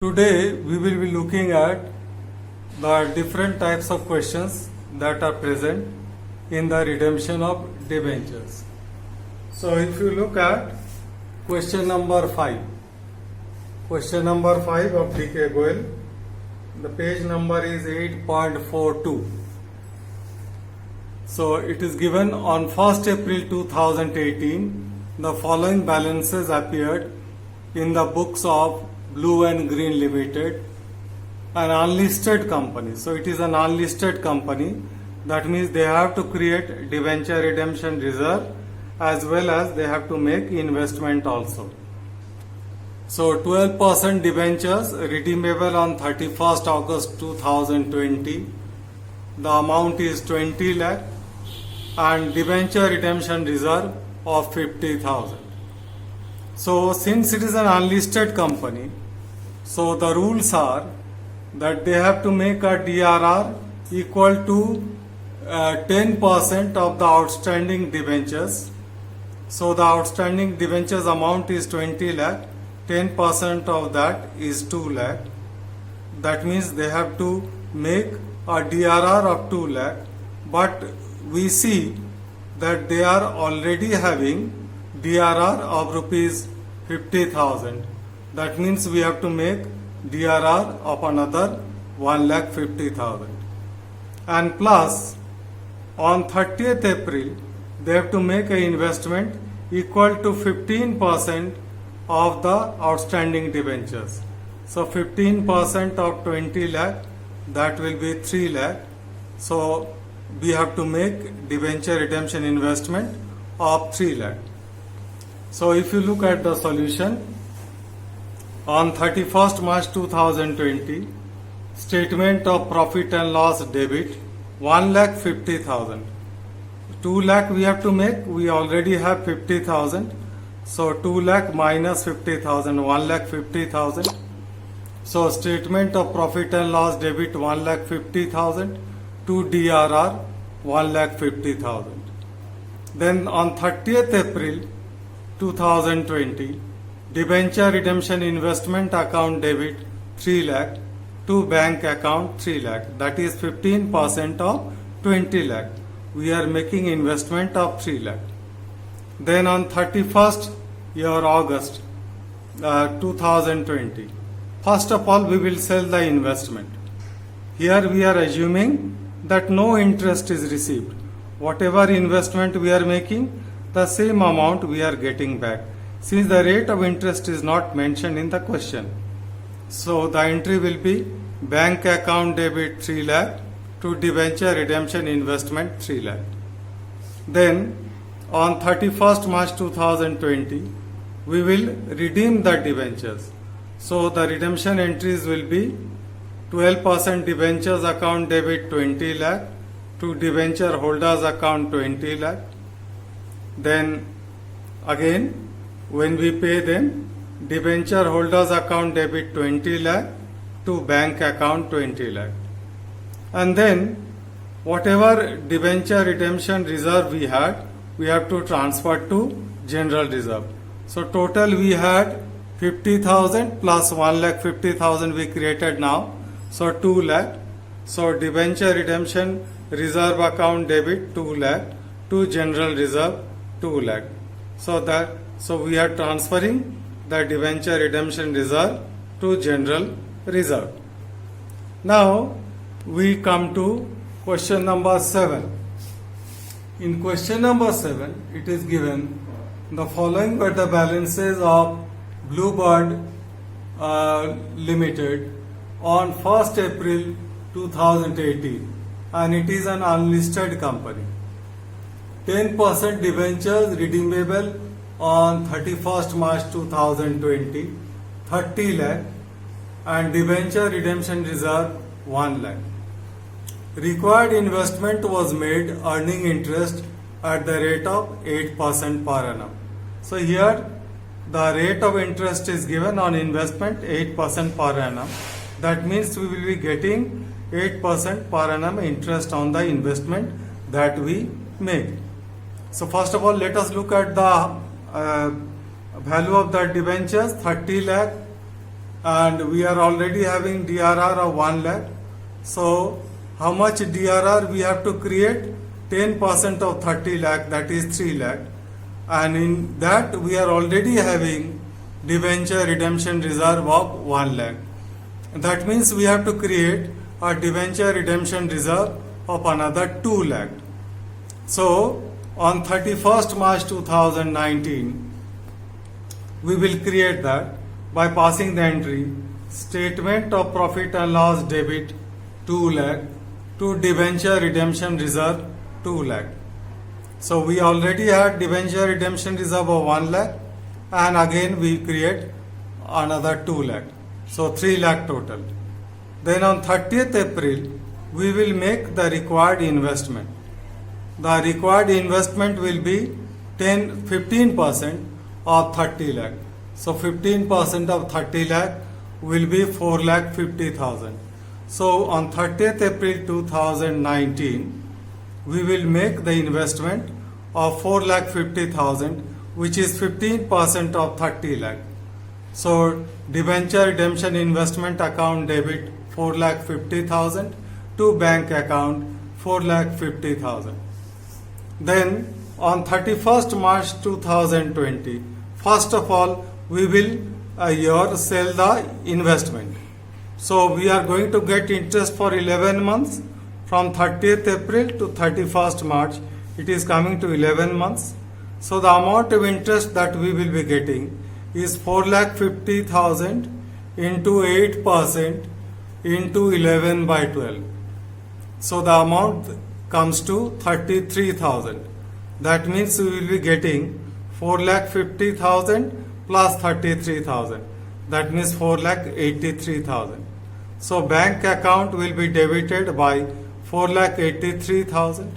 Today we will be looking at the different types of questions that are present in the redemption of debentures. So if you look at question number 5, question number 5 of D.K. Goel, the page number is 8.42. So it is given on 1st April 2018, the following balances appeared in the books of Blue and Green Limited, an unlisted company. So it is an unlisted company. That means they have to create debenture redemption reserve as well as they have to make investment also. So 12% debentures redeemable on 31st August 2020. The amount is 20 lakh and debenture redemption reserve of 50,000. So since it is an unlisted company, so the rules are that they have to make a DRR equal to 10% of the outstanding debentures. So the outstanding debentures amount is 20 lakh, 10% of that is 2 lakh. That means they have to make a DRR of 2 lakh, but we see that they are already having DRR of rupees 50,000. That means we have to make DRR of another 1,50,000. And plus, on 30th April, they have to make an investment equal to 15% of the outstanding debentures. So 15% of 20 lakh, that will be 3 lakh. So we have to make debenture redemption investment of 3 lakh. So if you look at the solution, on 31st March 2020, statement of profit and loss debit 1,50,000. 2 lakh we have to make, we already have 50,000. So 2 lakh minus 50,000, 1,50,000. So statement of profit and loss debit 1,50,000 to DRR 1,50,000. Then on 30th April 2020, debenture redemption investment account debit 3 lakh to bank account 3 lakh. That is 15% of 20 lakh. We are making investment of 3 lakh. Then on 31st year August 2020, first of all we will sell the investment. Here we are assuming that no interest is received. Whatever investment we are making, the same amount we are getting back, since the rate of interest is not mentioned in the question. So the entry will be bank account debit 3 lakh to debenture redemption investment 3 lakh. Then on 31st March 2020, we will redeem the debentures. So the redemption entries will be 12% debentures account debit 20 lakh to debenture holders account 20 lakh. Then again, when we pay them, debenture holders account debit 20 lakh to bank account 20 lakh. And then whatever debenture redemption reserve we had, we have to transfer to general reserve. So total we had 50,000 plus 1,50,000 we created now. So 2 lakh. So debenture redemption reserve account debit 2 lakh to general reserve 2 lakh. So we are transferring the debenture redemption reserve to general reserve. Now we come to question number 7. In question number 7, it is given the following were the balances of Bluebird Limited on 1st April 2018, and it is an unlisted company. 10% debentures redeemable on 31st March 2020, 30 lakh, and debenture redemption reserve 1 lakh. Required investment was made earning interest at the rate of 8% per annum. So here the rate of interest is given on investment 8% per annum. That means we will be getting 8% per annum interest on the investment that we make. So first of all, let us look at the value of the debentures. 30 lakh and we are already having DRR of 1 lakh. So how much DRR we have to create? 10% of 30 lakh, that is 3 lakh. And in that we are already having debenture redemption reserve of 1 lakh. That means we have to create a debenture redemption reserve of another 2 lakh. So on 31st March 2019, we will create that by passing the entry statement of profit and loss debit 2 lakh to debenture redemption reserve 2 lakh. So we already had debenture redemption reserve of 1 lakh, and again we create another 2 lakh. So 3 lakh total. Then on 30th April, we will make the required investment. The required investment will be 15% of 30 lakh. So 15% of 30 lakh will be 4,50,000. So on 30th April 2019, we will make the investment of 4,50,000, which is 15% of 30 lakh. So debenture redemption investment account debit 4,50,000 to bank account 4,50,000. Then on 31st March 2020, first of all, we will sell the investment. So we are going to get interest for 11 months from 30th April to 31st March. It is coming to 11 months. So the amount of interest that we will be getting is 4,50,000 into 8% into 11 by 12. So the amount comes to 33,000. That means we will be getting 4,50,000 plus 33,000. That means 4,83,000. So bank account will be debited by 4,83,000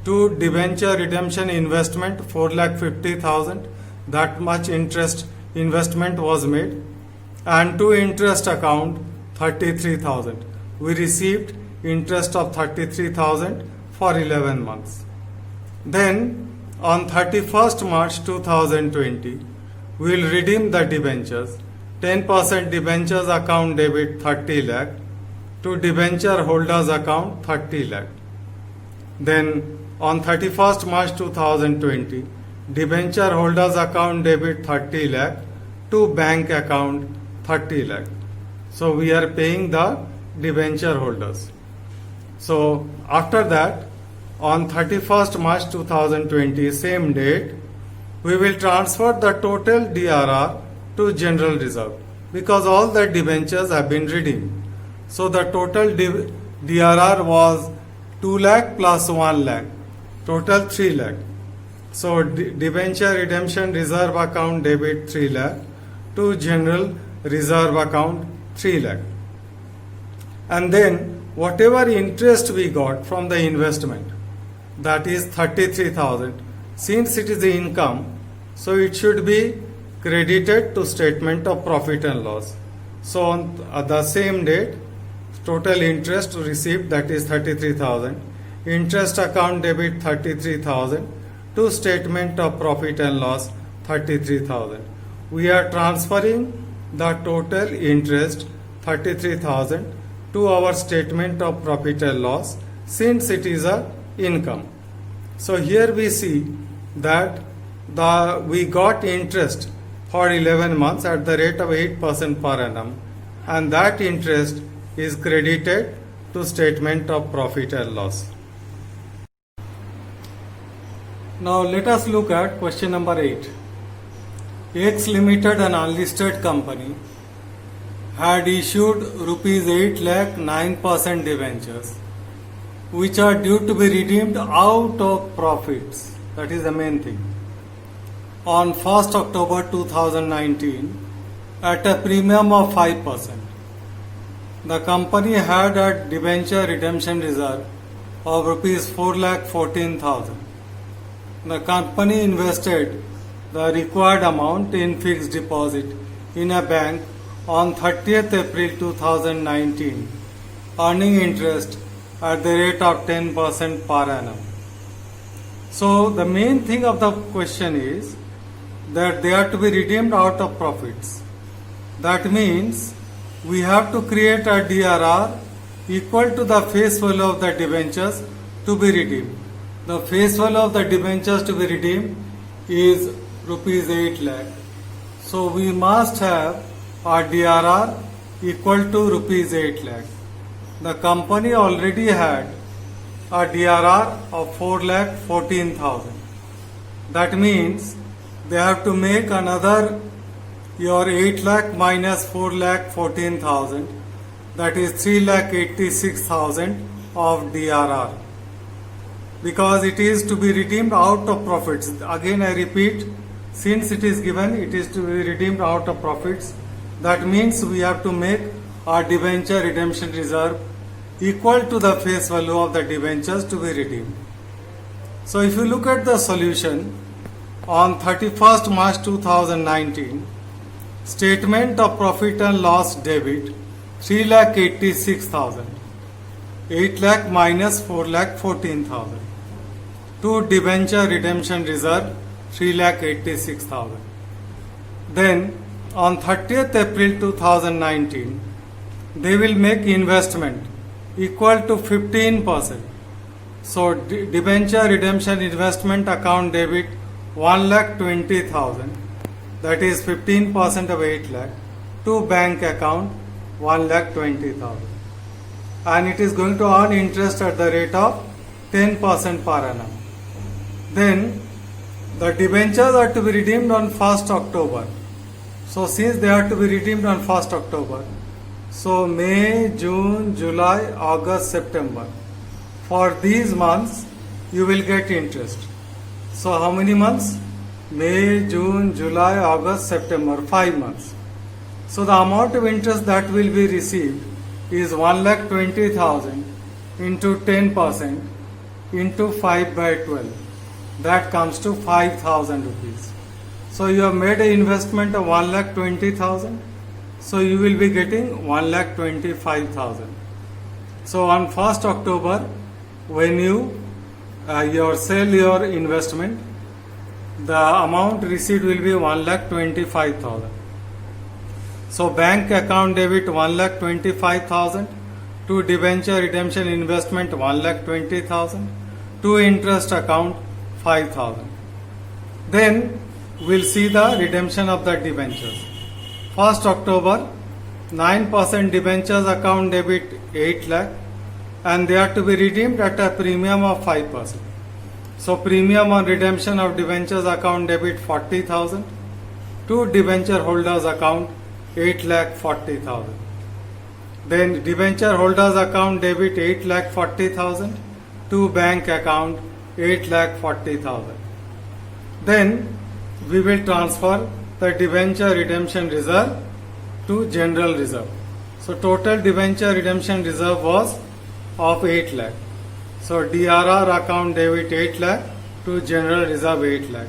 to debenture redemption investment 4,50,000. That much interest investment was made, and to interest account 33,000. We received interest of 33,000 for 11 months. Then on 31st March 2020, we will redeem the debentures. 10% debentures account debit 30 lakh to debenture holders account 30 lakh. Then on 31st March 2020, debenture holders account debit 30 lakh to bank account 30 lakh. So we are paying the debenture holders. So after that, on 31st March 2020, same date, we will transfer the total DRR to general reserve because all the debentures have been redeemed. So the total DRR was 2 lakh plus 1 lakh, total 3 lakh. So debenture redemption reserve account debit 3 lakh to general reserve account 3 lakh. And then whatever interest we got from the investment, that is 33,000, since it is the income, so it should be credited to statement of profit and loss. So on the same date, total interest received, that is 33,000, interest account debit 33,000 to statement of profit and loss 33,000. We are transferring the total interest 33,000 to our statement of profit and loss since it is a income. So here we see that we got interest for 11 months at the rate of 8% per annum, and that interest is credited to statement of profit and loss. Now let us look at question number 8. X Limited, an unlisted company, had issued rupees 8 lakh 9% debentures, which are due to be redeemed out of profits. That is the main thing. On 1st October 2019, at a premium of 5%. The company had a debenture redemption reserve of rupees 4,14,000. The company invested the required amount in fixed deposit in a bank on 30th April 2019, earning interest at the rate of 10% per annum. So the main thing of the question is that they are to be redeemed out of profits. That means we have to create a DRR equal to the face value of the debentures to be redeemed. The face value of the debentures to be redeemed is rupees 8 lakh. So we must have our DRR equal to rupees 8 lakh. The company already had a DRR of 4 lakh 14,000. That means they have to make another your 8 lakh minus 4 lakh 14,000, that is 3 lakh 86,000 of DRR, because it is to be redeemed out of profits. Again I repeat, since it is given it is to be redeemed out of profits, that means we have to make our debenture redemption reserve equal to the face value of the debentures to be redeemed. So if you look at the solution, on 31st March 2019, statement of profit and loss debit 3,86,000, 8 lakh minus 4 lakh 14,000, to debenture redemption reserve 3,86,000. Then on 30th April 2019, they will make investment equal to 15%. So debenture redemption investment account debit 1,20,000, that is 15% of 8 lakh, to bank account 1,20,000, and it is going to earn interest at the rate of 10% per annum. Then the debentures are to be redeemed on 1st October. So since they are to be redeemed on 1st October, so May, June, July, August, September, for these months you will get interest. So how many months? May, June, July, August, September, 5 months. So the amount of interest that will be received is 1,20,000 into 10% into 5 by 12. That comes to 5,000 rupees. So you have made an investment of 1,20,000. So you will be getting 1,25,000. So on 1st October, when you sell your investment, the amount received will be 1,25,000. So bank account debit 1,25,000, to debenture redemption investment 1,20,000, to interest account 5,000. Then we'll see the redemption of the debentures. 1st October, 9% debentures account debit 8 lakh, and they are to be redeemed at a premium of 5%. So premium on redemption of debentures account debit 40,000, to debenture holders account 8,40,000. Then debenture holders account debit 8,40,000, to bank account 8,40,000. Then we will transfer the debenture redemption reserve to general reserve. So total debenture redemption reserve was of 8 lakh. So DRR account debit 8 lakh to general reserve 8 lakh.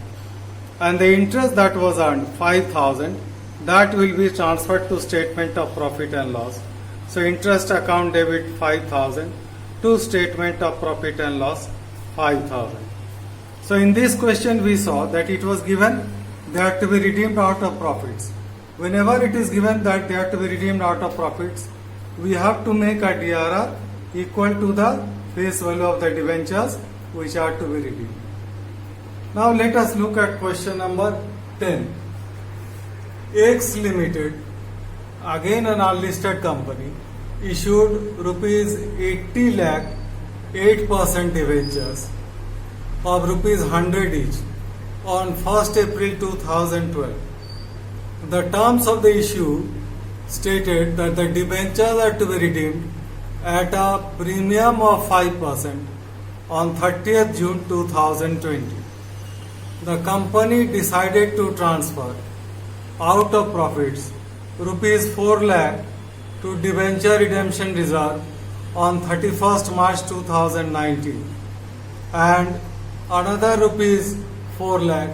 And the interest that was earned 5,000, that will be transferred to statement of profit and loss. So interest account debit 5,000 to statement of profit and loss 5,000. So in this question we saw that it was given they are to be redeemed out of profits. Whenever it is given that they are to be redeemed out of profits, we have to make a DRR equal to the face value of the debentures which are to be redeemed. Now let us look at question number 10. X Limited, again an unlisted company, issued rupees 80 lakh 8% debentures of rupees 100 each on 1st April 2012. The terms of the issue stated that the debentures are to be redeemed at a premium of 5% on 30th June 2020. The company decided to transfer out of profits rupees 4 lakh to debenture redemption reserve on 31st March 2019 and another rupees 4 lakh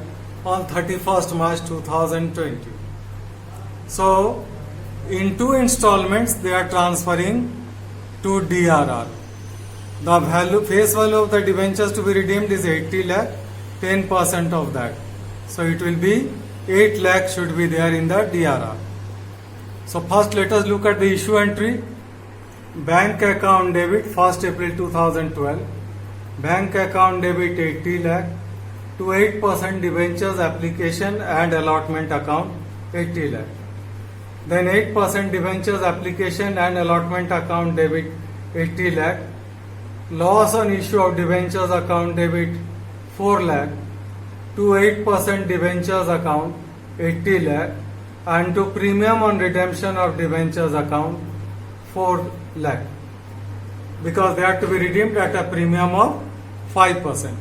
on 31st March 2020. So in 2 installments they are transferring to DRR. The face value of the debentures to be redeemed is 80 lakh, 10% of that. So it will be 8 lakh should be there in the DRR. So first let us look at the issue entry. Bank account debit 1st April 2012. Bank account debit 80 lakh to 8% debentures application and allotment account 80 lakh. Then 8% debentures application and allotment account debit 80 lakh. Loss on issue of debentures account debit 4 lakh to 8% debentures account 80 lakh and to premium on redemption of debentures account 4 lakh because they are to be redeemed at a premium of 5%.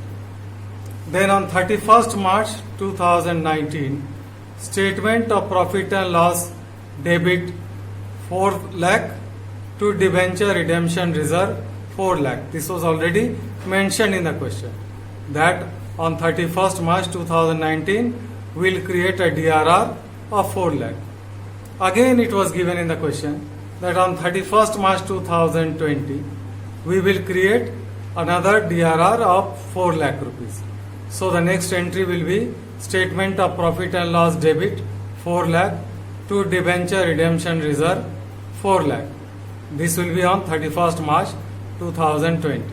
Then on 31st March 2019, statement of profit and loss debit 4 lakh to debenture redemption reserve 4 lakh. This was already mentioned in the question that on 31st March 2019 we will create a DRR of 4 lakh. Again it was given in the question that on 31st March 2020 we will create another DRR of 4 lakh rupees. So the next entry will be statement of profit and loss debit 4 lakh to debenture redemption reserve 4 lakh. This will be on 31st March 2020.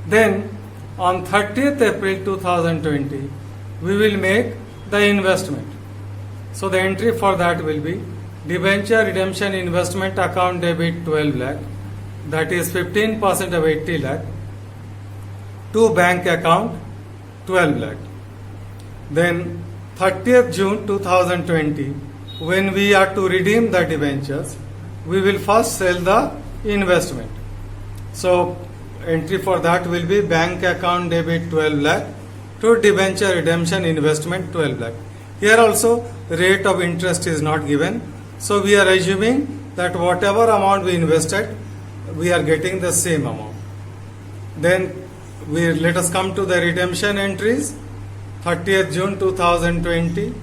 Then on 30th April 2020 we will make the investment. So the entry for that will be debenture redemption investment account debit 12 lakh, that is 15% of 80 lakh, to bank account 12 lakh. Then 30th June 2020, when we are to redeem the debentures, we will first sell the investment. So entry for that will be bank account debit 12 lakh to debenture redemption investment 12 lakh. Here also rate of interest is not given. So we are assuming that whatever amount we invested, we are getting the same amount. Then let us come to the redemption entries. 30th June 2020,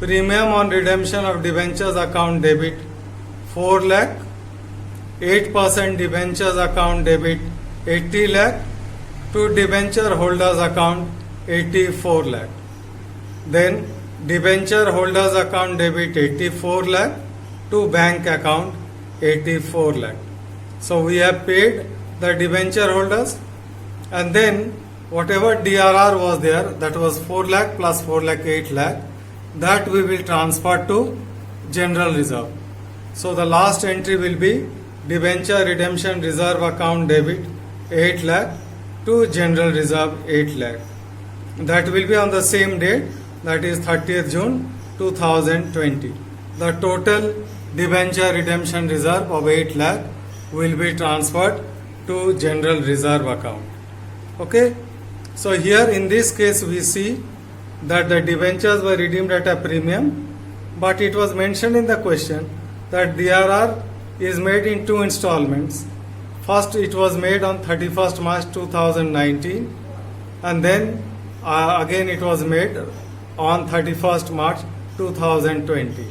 premium on redemption of debentures account debit 4 lakh, 8% debentures account debit 80 lakh to debenture holders account 84 lakh. Then debenture holders account debit 84 lakh to bank account 84 lakh. So we have paid the debenture holders, and then whatever DRR was there, that was 4 lakh plus 4 lakh 8 lakh, that we will transfer to general reserve. So the last entry will be debenture redemption reserve account debit 8 lakh to general reserve 8 lakh. That will be on the same date, that is 30th June 2020. The total debenture redemption reserve of 8 lakh will be transferred to general reserve account. Okay, so here in this case we see that the debentures were redeemed at a premium, but it was mentioned in the question that DRR is made in 2 installments. First it was made on 31st March 2019, and then again it was made on 31st March 2020,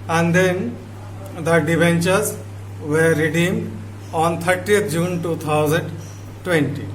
and then the debentures were redeemed on 30th June 2020.